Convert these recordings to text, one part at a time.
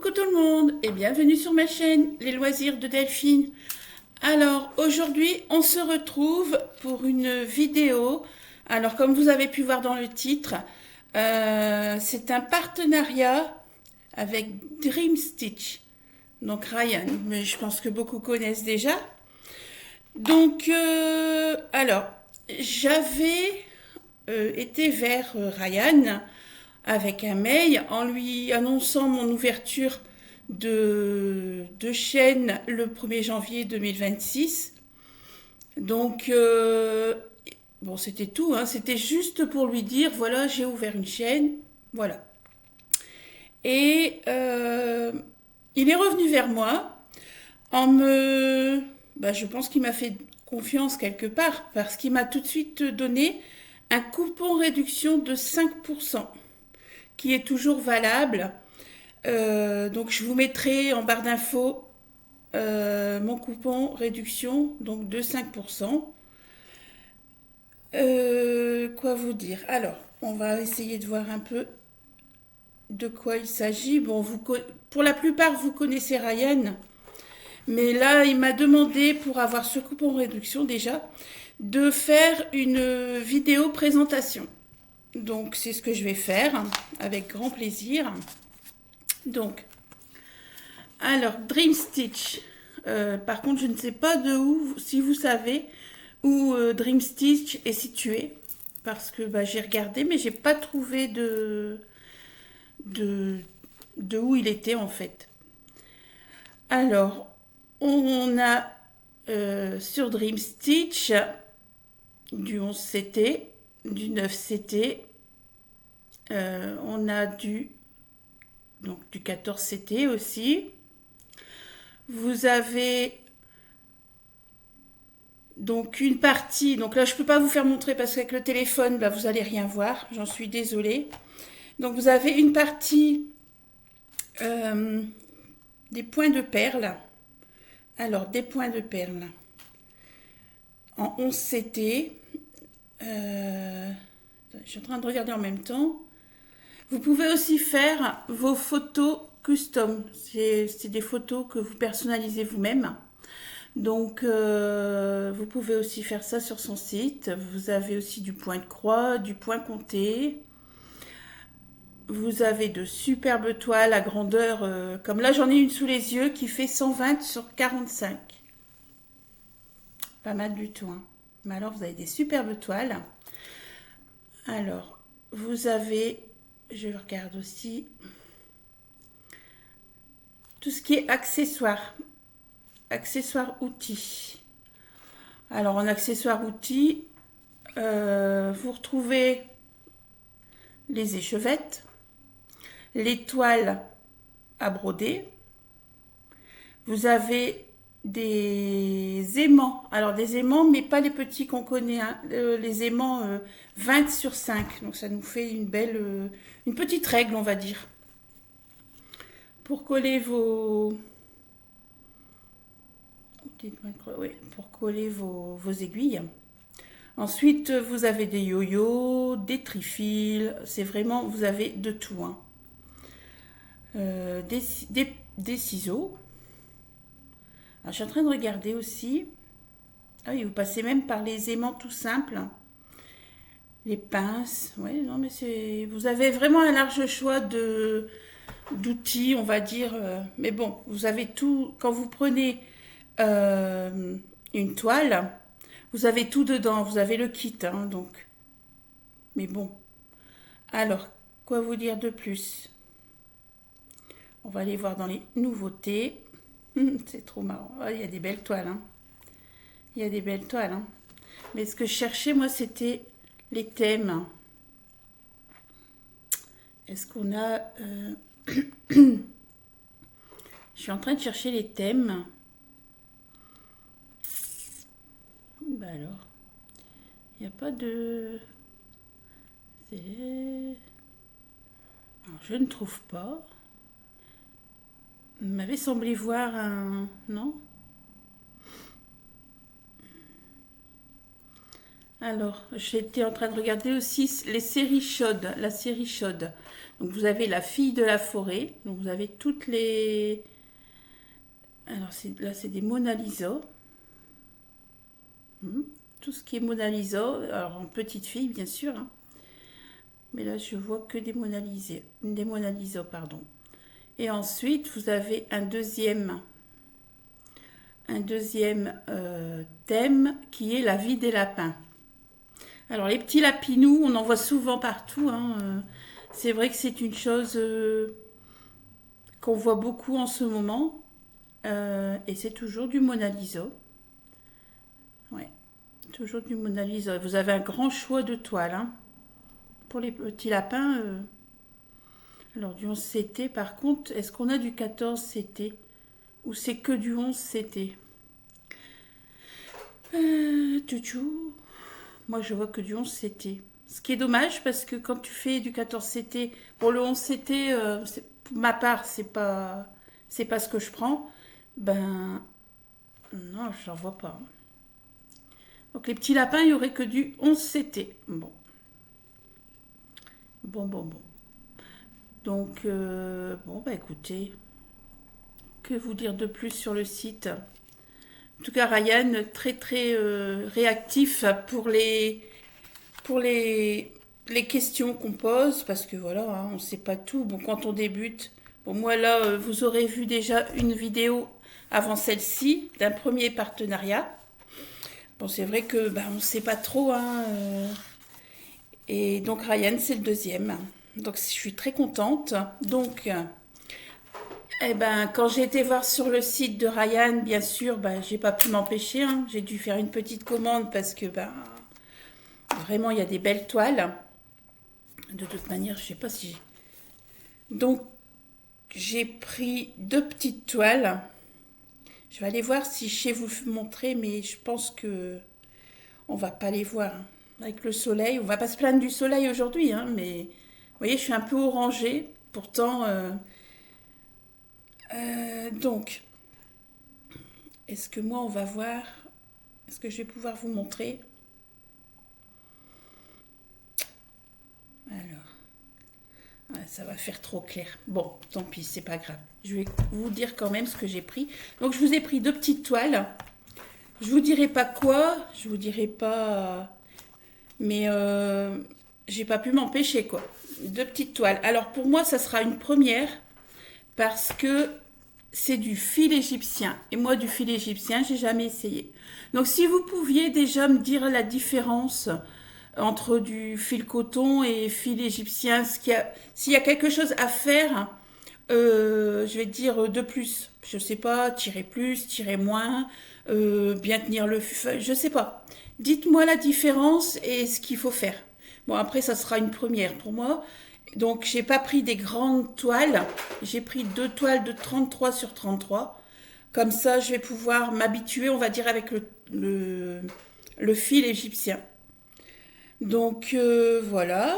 Coucou tout le monde et bienvenue sur ma chaîne Les Loisirs de Delphine. Alors aujourd'hui on se retrouve pour une vidéo. Alors comme vous avez pu voir dans le titre, c'est un partenariat avec Dream Stitch. Donc Ryan, mais je pense que beaucoup connaissent déjà. Donc alors j'avais été vers Ryan avec un mail en lui annonçant mon ouverture de chaîne le 1er janvier 2026. Donc, bon, c'était tout, hein, c'était juste pour lui dire, voilà, j'ai ouvert une chaîne, voilà. Et il est revenu vers moi en me... je pense qu'il m'a fait confiance quelque part, parce qu'il m'a tout de suite donné un coupon réduction de 5%. Qui est toujours valable. Donc je vous mettrai en barre d'infos mon coupon réduction donc de 5%. Quoi vous dire? Alors, on va essayer de voir un peu de quoi il s'agit. Bon, pour la plupart, vous connaissez Ryan, mais là, il m'a demandé, pour avoir ce coupon réduction déjà, de faire une vidéo présentation. Donc c'est ce que je vais faire avec grand plaisir. Donc, alors Dream Stitch. Par contre, je ne sais pas de où, si vous savez où Dream Stitch est situé, parce que j'ai regardé, mais j'ai pas trouvé de où il était en fait. Alors, on a sur Dream Stitch du 11 CT, du 9 CT, on a du 14 CT aussi. Vous avez donc une partie, donc là je ne peux pas vous faire montrer parce qu'avec le téléphone vous n'allez rien voir, j'en suis désolée. Donc vous avez une partie des points de perles. Alors des points de perles en 11 CT. Je suis en train de regarder en même temps. Vous pouvez aussi faire vos photos custom. C'est des photos que vous personnalisez vous-même. Donc, vous pouvez aussi faire ça sur son site. Vous avez aussi du point de croix, du point compté. Vous avez de superbes toiles à grandeur. Comme là, j'en ai une sous les yeux qui fait 120 sur 45. Pas mal du tout, hein. Mais alors, vous avez des superbes toiles. Alors, vous avez... Je regarde aussi tout ce qui est accessoires outils. Alors en accessoires outils, vous retrouvez les échevettes, les toiles à broder. Vous avez des aimants. Alors des aimants, mais pas les petits qu'on connaît, hein. Les aimants 20 sur 5. Donc ça nous fait une belle, une petite règle, on va dire. Pour coller vos aiguilles. Ensuite, vous avez des yo-yo, des trifils. C'est vraiment, vous avez de tout, hein. Des ciseaux. Alors, je suis en train de regarder aussi. Ah oui, vous passez même par les aimants tout simples. Les pinces. Ouais, non, mais vous avez vraiment un large choix d'outils, on va dire. Mais bon, vous avez tout. Quand vous prenez une toile, vous avez tout dedans. Vous avez le kit, hein, donc. Mais bon. Alors, quoi vous dire de plus? On va aller voir dans les nouveautés. C'est trop marrant. Oh, il y a des belles toiles, hein. Il y a des belles toiles, hein. Mais ce que je cherchais, moi, c'était les thèmes. Est-ce qu'on a... Je suis en train de chercher les thèmes. Alors, il n'y a pas de... Alors, je ne trouve pas. Il m'avait semblé voir un... Non? Alors, j'étais en train de regarder aussi les séries chaudes, la série chaude. Donc vous avez la fille de la forêt. Donc vous avez toutes les... Alors là c'est des Mona Lisa. Tout ce qui est Mona Lisa. Alors en petite fille bien sûr. Hein. Mais là je vois que des Mona Lisa, pardon. Et ensuite vous avez un deuxième thème qui est la vie des lapins. Alors les petits lapinous, on en voit souvent partout. Hein. C'est vrai que c'est une chose qu'on voit beaucoup en ce moment. Et c'est toujours du Mona Lisa. Ouais, toujours du Mona Lisa. Vous avez un grand choix de toiles. Hein. Pour les petits lapins. Alors du 11 CT, par contre, est-ce qu'on a du 14 CT? Ou c'est que du 11 CT? Tchou. Moi, je vois que du 11 CT. Ce qui est dommage, parce que quand tu fais du 14 CT, pour le 11 CT, pour ma part, c'est pas ce que je prends. Ben, non, j'en vois pas. Donc, les petits lapins, il n'y aurait que du 11 CT. Bon. Donc, bah écoutez, que vous dire de plus sur le site? En tout cas, Ryan, très très réactif pour les questions qu'on pose, parce que voilà, hein, on ne sait pas tout. Bon, quand on débute, bon, moi là, vous aurez vu déjà une vidéo avant celle-ci, d'un premier partenariat. Bon, c'est vrai que on ne sait pas trop, hein, et donc Ryan, c'est le deuxième. Donc je suis très contente. Donc, quand j'ai été voir sur le site de Ryan, bien sûr, j'ai pas pu m'empêcher. Hein. J'ai dû faire une petite commande parce que vraiment il y a des belles toiles. De toute manière, je sais pas si j'ai. Donc j'ai pris 2 petites toiles. Je vais aller voir si je sais vous montrer, mais je pense que on va pas les voir. Hein. Avec le soleil, on va pas se plaindre du soleil aujourd'hui, hein, mais vous voyez, je suis un peu orangée. Pourtant, donc, est-ce que moi, on va voir? Est-ce que je vais pouvoir vous montrer? Alors, ça va faire trop clair. Bon, tant pis, c'est pas grave. Je vais vous dire quand même ce que j'ai pris. Donc, je vous ai pris 2 petites toiles. Je vous dirai pas quoi, je vous dirai pas... Mais j'ai pas pu m'empêcher, quoi. 2 petites toiles. Alors, pour moi, ça sera une première parce que c'est du fil égyptien. Et moi, du fil égyptien, j'ai jamais essayé. Donc, si vous pouviez déjà me dire la différence entre du fil coton et fil égyptien, s'il y a quelque chose à faire, je vais dire de plus. Je sais pas, tirer plus, tirer moins, bien tenir le fil, je sais pas. Dites-moi la différence et ce qu'il faut faire. Bon, après, ça sera une première pour moi. Donc, j'ai pas pris des grandes toiles. J'ai pris 2 toiles de 33 sur 33. Comme ça, je vais pouvoir m'habituer, on va dire, avec le fil égyptien. Donc, voilà.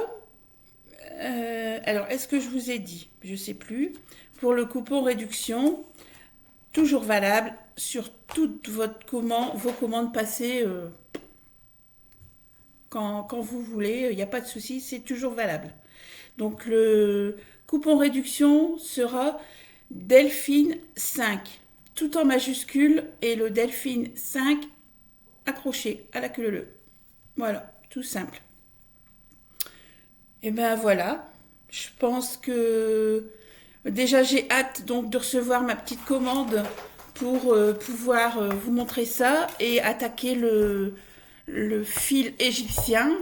Alors, est-ce que je vous ai dit? Je sais plus. Pour le coupon réduction, toujours valable sur toutes vos commandes passées quand vous voulez. Il n'y a pas de souci, c'est toujours valable. Donc, le coupon réduction sera Delphine 5, tout en majuscule, et le Delphine 5 accroché à la queue leu. Voilà, tout simple. Et voilà, je pense que déjà j'ai hâte donc de recevoir ma petite commande pour pouvoir vous montrer ça et attaquer le fil égyptien.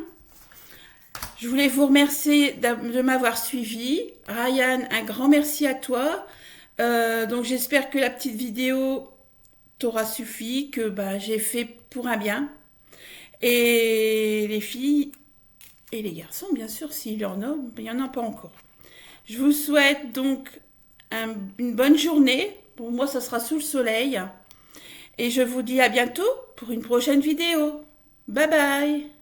Je voulais vous remercier de m'avoir suivi. Ryan, un grand merci à toi. Donc j'espère que la petite vidéo t'aura suffi, que j'ai fait pour un bien. Et les filles et les garçons, bien sûr, s'il y en a, il n'y en a pas encore. Je vous souhaite donc une bonne journée. Pour moi, ça sera sous le soleil. Et je vous dis à bientôt pour une prochaine vidéo. Bye bye!